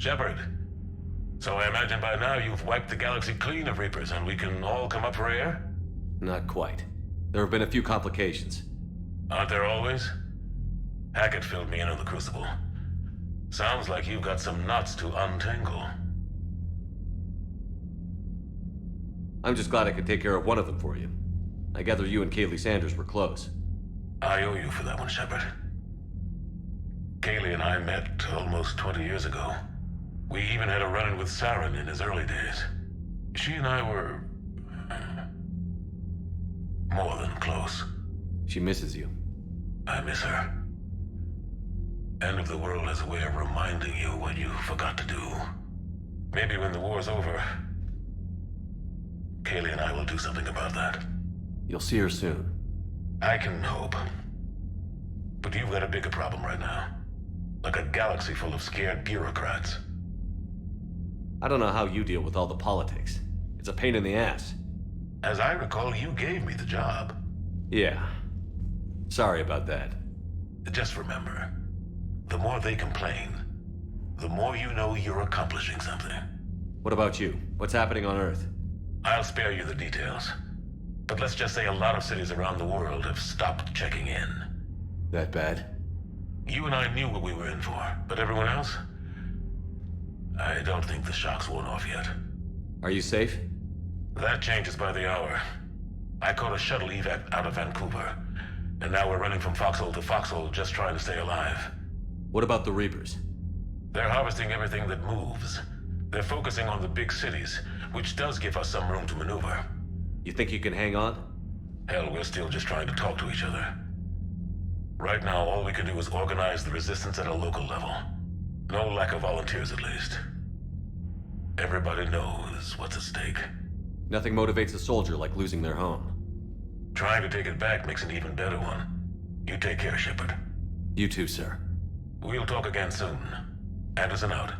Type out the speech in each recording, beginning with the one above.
Shepard. So I imagine by now you've wiped the galaxy clean of Reapers and we can all come up for air? Not quite. There have been a few complications. Aren't there always? Hackett filled me in on the Crucible. Sounds like you've got some knots to untangle. I'm just glad I could take care of one of them for you. I gather you and Kaylee Sanders were close. I owe you for that one, Shepard. Kaylee and I met almost 20 years ago. We even had a run-in with Saren in his early days. She and I were... more than close. She misses you. I miss her. End of the world has a way of reminding you what you forgot to do. Maybe when the war's over, Kaylee and I will do something about that. You'll see her soon. I can hope. But you've got a bigger problem right now. Like a galaxy full of scared bureaucrats. I don't know how you deal with all the politics. It's a pain in the ass. As I recall, you gave me the job. Yeah. Sorry about that. Just remember, the more they complain, the more you know you're accomplishing something. What about you? What's happening on Earth? I'll spare you the details. But let's just say a lot of cities around the world have stopped checking in. That bad? You and I knew what we were in for, but everyone else? I don't think the shock's worn off yet. Are you safe? That changes by the hour. I caught a shuttle evac out of Vancouver, and now we're running from foxhole to foxhole just trying to stay alive. What about the Reapers? They're harvesting everything that moves. They're focusing on the big cities, which does give us some room to maneuver. You think you can hang on? Hell, we're still just trying to talk to each other. Right now, all we can do is organize the resistance at a local level. No lack of volunteers, at least. Everybody knows what's at stake. Nothing motivates a soldier like losing their home. Trying to take it back makes an even better one. You take care, Shepard. You too, sir. We'll talk again soon. Anderson out.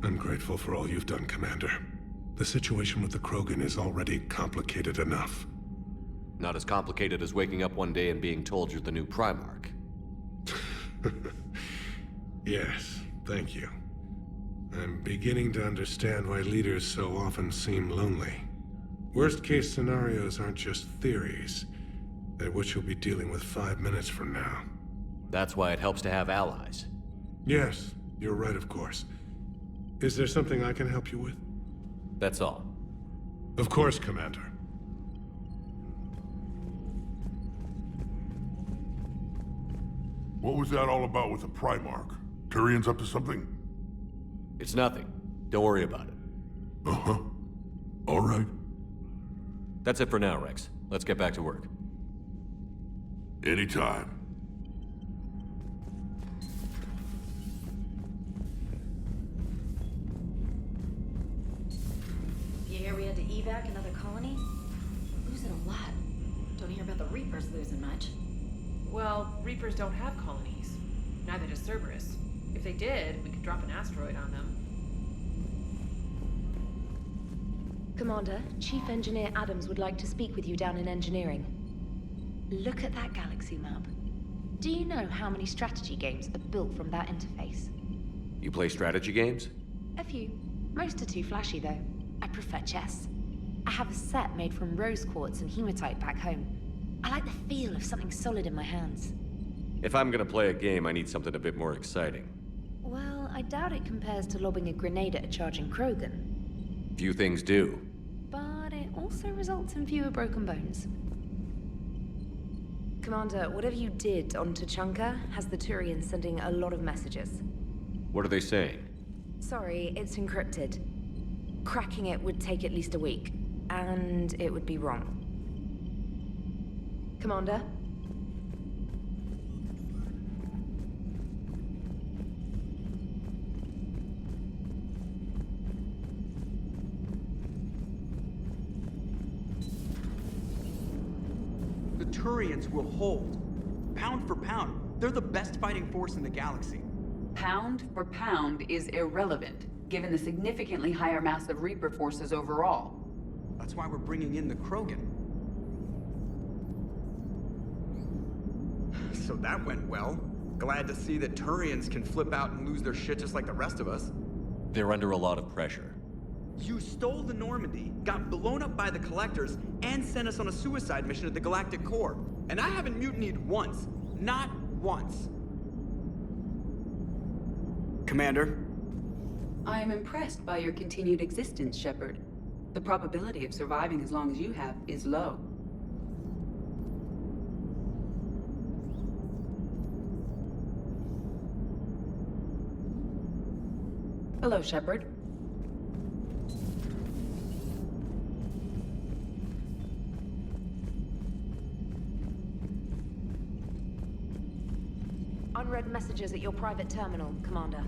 I'm grateful for all you've done, Commander. The situation with the Krogan is already complicated enough. Not as complicated as waking up one day and being told you're the new Primarch. Yes, thank you. I'm beginning to understand why leaders so often seem lonely. Worst-case scenarios aren't just theories. They're what you'll be dealing with 5 minutes from now. That's why it helps to have allies. Yes, you're right, of course. Is there something I can help you with? That's all. Of course, Commander. What was that all about with the Primarch? Turian's up to something? It's nothing. Don't worry about it. Uh-huh. All right. That's it for now, Rex. Let's get back to work. Anytime. You hear we had to evac another colony? Losing a lot. Don't hear about the Reapers losing much. Well, Reapers don't have colonies. Neither does Cerberus. If they did, we could drop an asteroid on them. Commander, Chief Engineer Adams would like to speak with you down in engineering. Look at that galaxy map. Do you know how many strategy games are built from that interface? You play strategy games? A few. Most are too flashy, though. I prefer chess. I have a set made from rose quartz and hematite back home. I like the feel of something solid in my hands. If I'm gonna play a game, I need something a bit more exciting. Well, I doubt it compares to lobbing a grenade at a charging Krogan. Few things do. But it also results in fewer broken bones. Commander, whatever you did on Tuchanka has the Turians sending a lot of messages. What are they saying? Sorry, it's encrypted. Cracking it would take at least a week, and it would be wrong. Commander? The Turians will hold. Pound for pound, they're the best fighting force in the galaxy. Pound for pound is irrelevant, given the significantly higher mass of Reaper forces overall. That's why we're bringing in the Krogan. So that went well. Glad to see that Turians can flip out and lose their shit just like the rest of us. They're under a lot of pressure. You stole the Normandy, got blown up by the Collectors, and sent us on a suicide mission at the Galactic Core. And I haven't mutinied once. Not once. Commander? I am impressed by your continued existence, Shepard. The probability of surviving as long as you have is low. Hello, Shepard. Unread messages at your private terminal, Commander.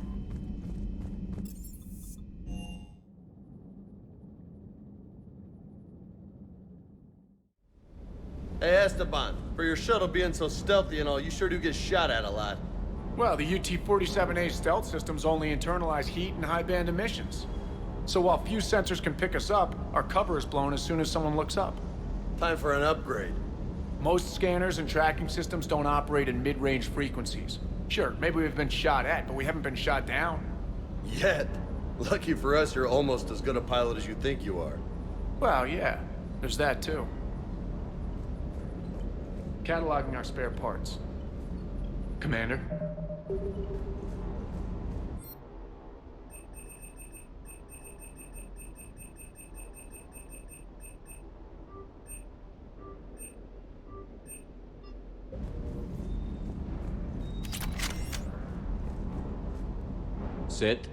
Hey Esteban, for your shuttle being so stealthy and all, you sure do get shot at a lot. Well, the UT-47A stealth systems only internalize heat and high-band emissions. So while few sensors can pick us up, our cover is blown as soon as someone looks up. Time for an upgrade. Most scanners and tracking systems don't operate in mid-range frequencies. Sure, maybe we've been shot at, but we haven't been shot down. Yet. Lucky for us, you're almost as good a pilot as you think you are. Well, yeah, there's that too. Cataloging our spare parts. Commander? Sit.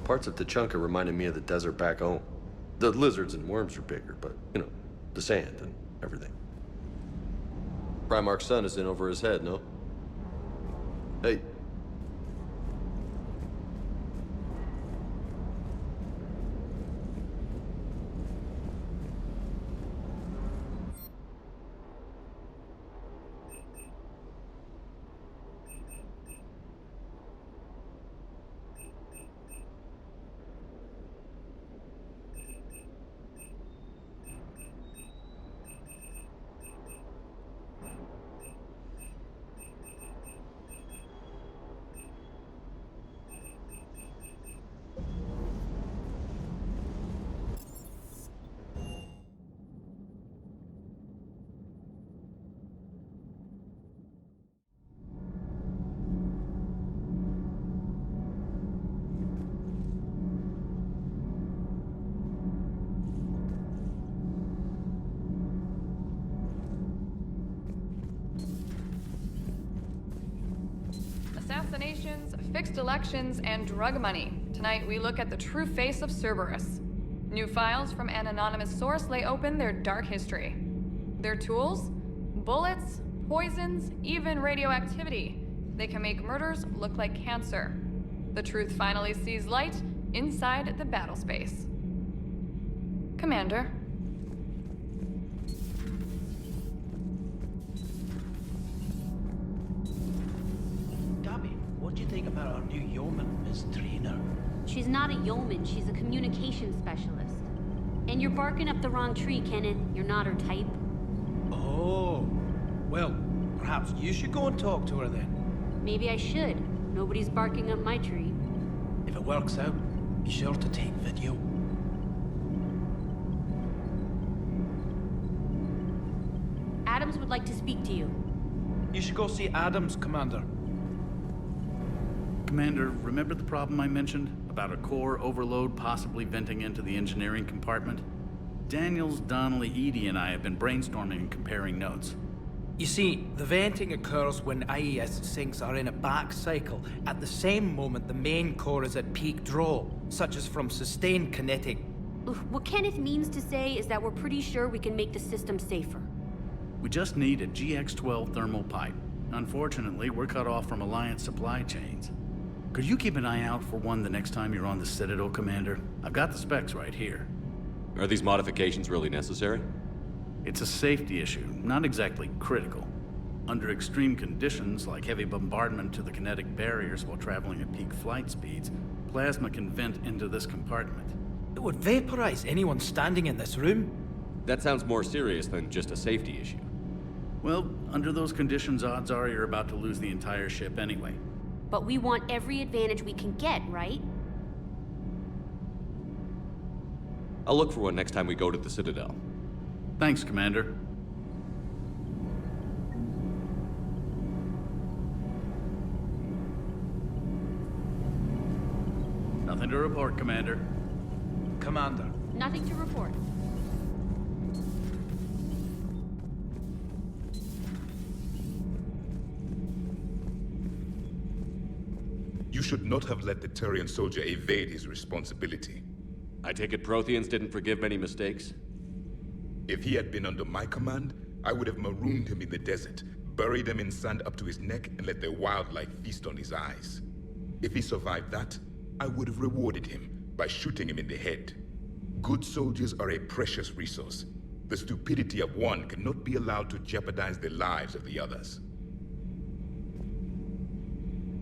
Parts of Tuchanka reminded me of the desert back home. The lizards and worms are bigger, but, you know, the sand and everything. Primarch's sun is in over his head, no? Hey. Assassinations, fixed elections, and drug money. Tonight we look at the true face of Cerberus. New files from an anonymous source lay open their dark history. Their tools? Bullets, poisons, even radioactivity. They can make murders look like cancer. The truth finally sees light inside the battle space. Commander. Copy. about our new yeoman, Miss Trainer? She's not a yeoman, she's a communications specialist. And you're barking up the wrong tree, Kenneth. You're not her type. Oh. Well, perhaps you should go and talk to her then. Maybe I should. Nobody's barking up my tree. If it works out, be sure to take video. Adams would like to speak to you. You should go see Adams, Commander. Commander, remember the problem I mentioned? About a core overload possibly venting into the engineering compartment? Daniels, Donnelly, Edie, and I have been brainstorming and comparing notes. You see, the venting occurs when IES sinks are in a back cycle, at the same moment the main core is at peak draw, such as from sustained kinetic. What Kenneth means to say is that we're pretty sure we can make the system safer. We just need a GX-12 thermal pipe. Unfortunately, we're cut off from Alliance supply chains. Could you keep an eye out for one the next time you're on the Citadel, Commander? I've got the specs right here. Are these modifications really necessary? It's a safety issue, not exactly critical. Under extreme conditions, like heavy bombardment to the kinetic barriers while traveling at peak flight speeds, plasma can vent into this compartment. It would vaporize anyone standing in this room. That sounds more serious than just a safety issue. Well, under those conditions, odds are you're about to lose the entire ship anyway. But we want every advantage we can get, right? I'll look for one next time we go to the Citadel. Thanks, Commander. Nothing to report, Commander. Commander. Nothing to report. You should not have let the Turian soldier evade his responsibility. I take it Protheans didn't forgive many mistakes? If he had been under my command, I would have marooned him in the desert, buried him in sand up to his neck, and let the wildlife feast on his eyes. If he survived that, I would have rewarded him by shooting him in the head. Good soldiers are a precious resource. The stupidity of one cannot be allowed to jeopardize the lives of the others.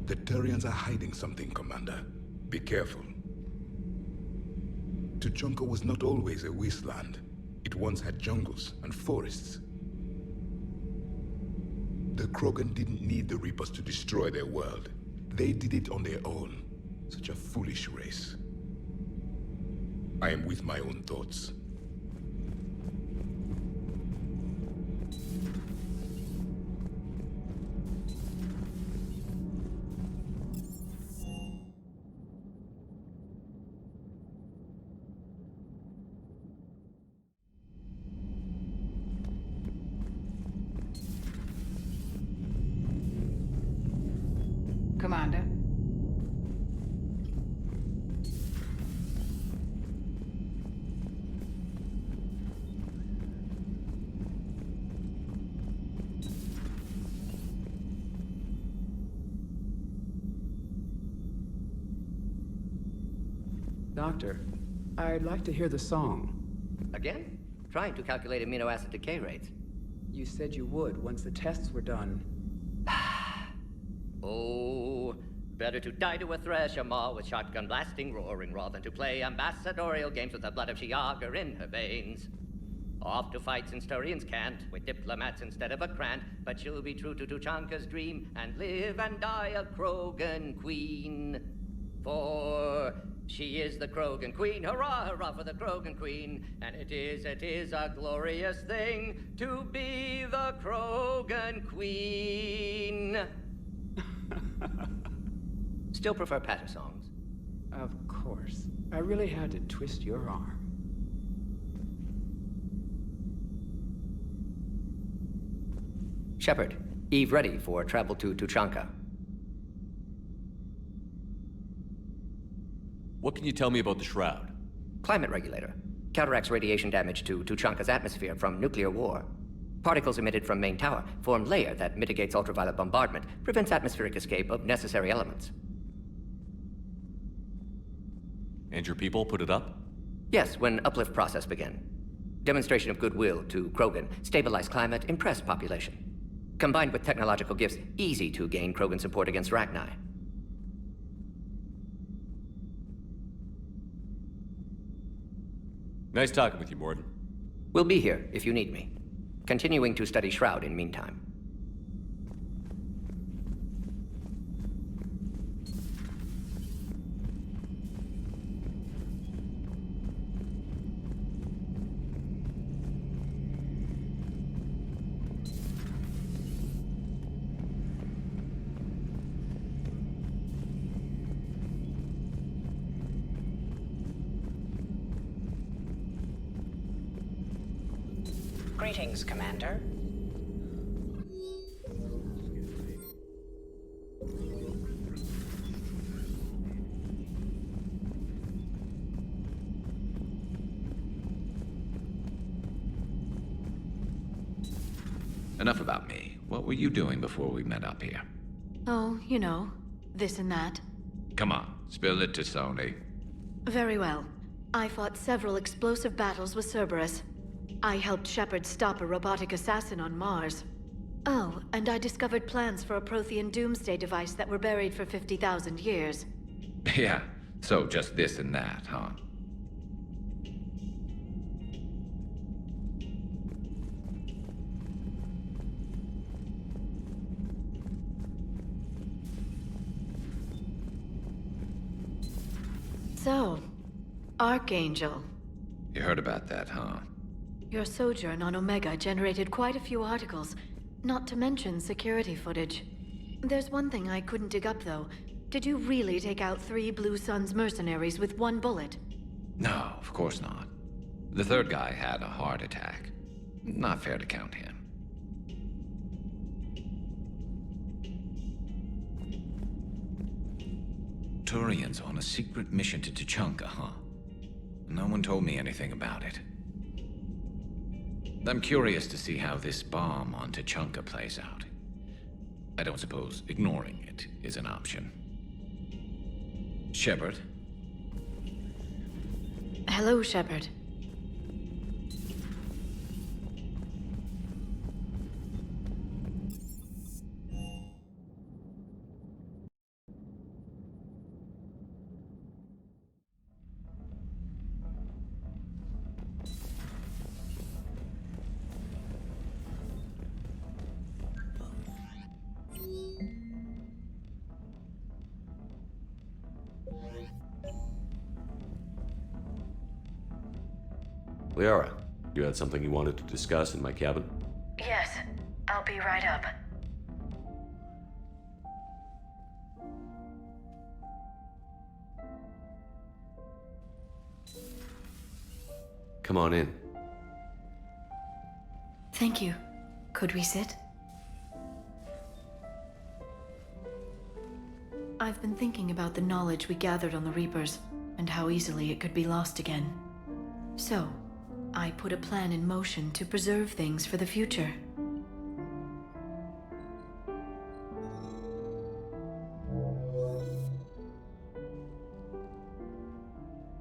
The Turians are hiding something, Commander. Be careful. Tuchanka was not always a wasteland. It once had jungles and forests. The Krogan didn't need the Reapers to destroy their world. They did it on their own. Such a foolish race. I am with my own thoughts. Commander. Doctor, I'd like to hear the song. Again? Trying to calculate amino acid decay rates. You said you would once the tests were done. Oh, better to die to a thresher maw with shotgun blasting roaring raw than to play ambassadorial games with the blood of Shiagar in her veins. Off to fight since Turians can't, with diplomats instead of a Krant, but she'll be true to Tuchanka's dream and live and die a Krogan queen. For she is the Krogan queen, hurrah, hurrah for the Krogan queen, and it is a glorious thing to be the Krogan queen. Still prefer patter songs? Of course. I really had to twist your arm. Shepard, Eve ready for travel to Tuchanka. What can you tell me about the Shroud? Climate regulator. Counteracts radiation damage to Tuchanka's atmosphere from nuclear war. Particles emitted from main tower form layer that mitigates ultraviolet bombardment, prevents atmospheric escape of necessary elements. And your people put it up? Yes, when uplift process began. Demonstration of goodwill to Krogan, stabilize climate, impress population. Combined with technological gifts, easy to gain Krogan support against Rachni. Nice talking with you, Morden. We'll be here if you need me. Continuing to study Shroud in meantime. Greetings, Commander. Enough about me. What were you doing before we met up here? Oh, you know, this and that. Come on, spill it to Sony. Very well. I fought several explosive battles with Cerberus. I helped Shepard stop a robotic assassin on Mars. Oh, and I discovered plans for a Prothean doomsday device that were buried for 50,000 years. Yeah, so just this and that, huh? So, Archangel. You heard about that, huh? Your sojourn on Omega generated quite a few articles, not to mention security footage. There's one thing I couldn't dig up, though. Did you really take out 3 Blue Suns mercenaries with 1 bullet? No, of course not. The third guy had a heart attack. Not fair to count him. Turians on a secret mission to Tuchanka, huh? No one told me anything about it. I'm curious to see how this bomb on Tuchanka plays out. I don't suppose ignoring it is an option. Shepard? Hello, Shepard. Liara, you had something you wanted to discuss in my cabin? Yes, I'll be right up. Come on in. Thank you. Could we sit? I've been thinking about the knowledge we gathered on the Reapers, and how easily it could be lost again. So, I put a plan in motion to preserve things for the future.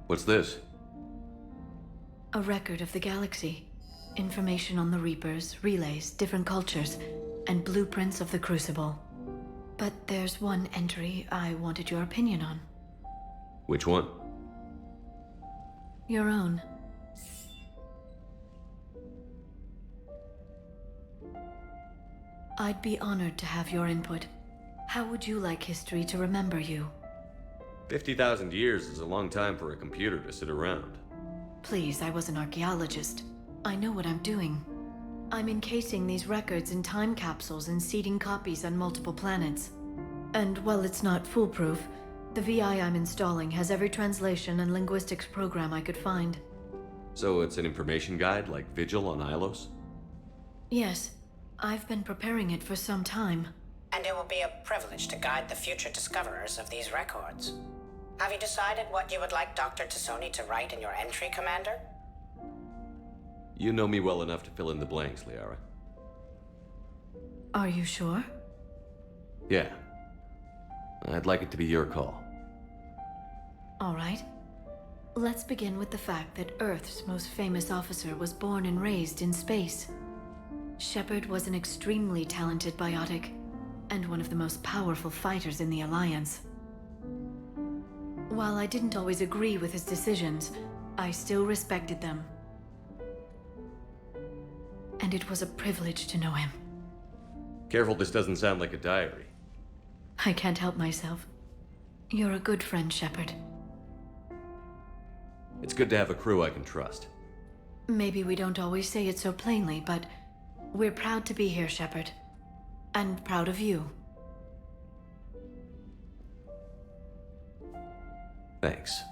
What's this? A record of the galaxy. Information on the Reapers, relays, different cultures, and blueprints of the Crucible. But there's one entry I wanted your opinion on. Which one? Your own. I'd be honored to have your input. How would you like history to remember you? 50,000 years is a long time for a computer to sit around. Please, I was an archaeologist. I know what I'm doing. I'm encasing these records in time capsules and seeding copies on multiple planets. And while it's not foolproof, the VI I'm installing has every translation and linguistics program I could find. So it's an information guide like Vigil on Ilos? Yes. I've been preparing it for some time. And it will be a privilege to guide the future discoverers of these records. Have you decided what you would like Dr. Tassoni to write in your entry, Commander? You know me well enough to fill in the blanks, Liara. Are you sure? Yeah. I'd like it to be your call. All right. Let's begin with the fact that Earth's most famous officer was born and raised in space. Shepard was an extremely talented biotic, and one of the most powerful fighters in the Alliance. While I didn't always agree with his decisions, I still respected them. And it was a privilege to know him. Careful, this doesn't sound like a diary. I can't help myself. You're a good friend, Shepard. It's good to have a crew I can trust. Maybe we don't always say it so plainly, but we're proud to be here, Shepard. And proud of you. Thanks.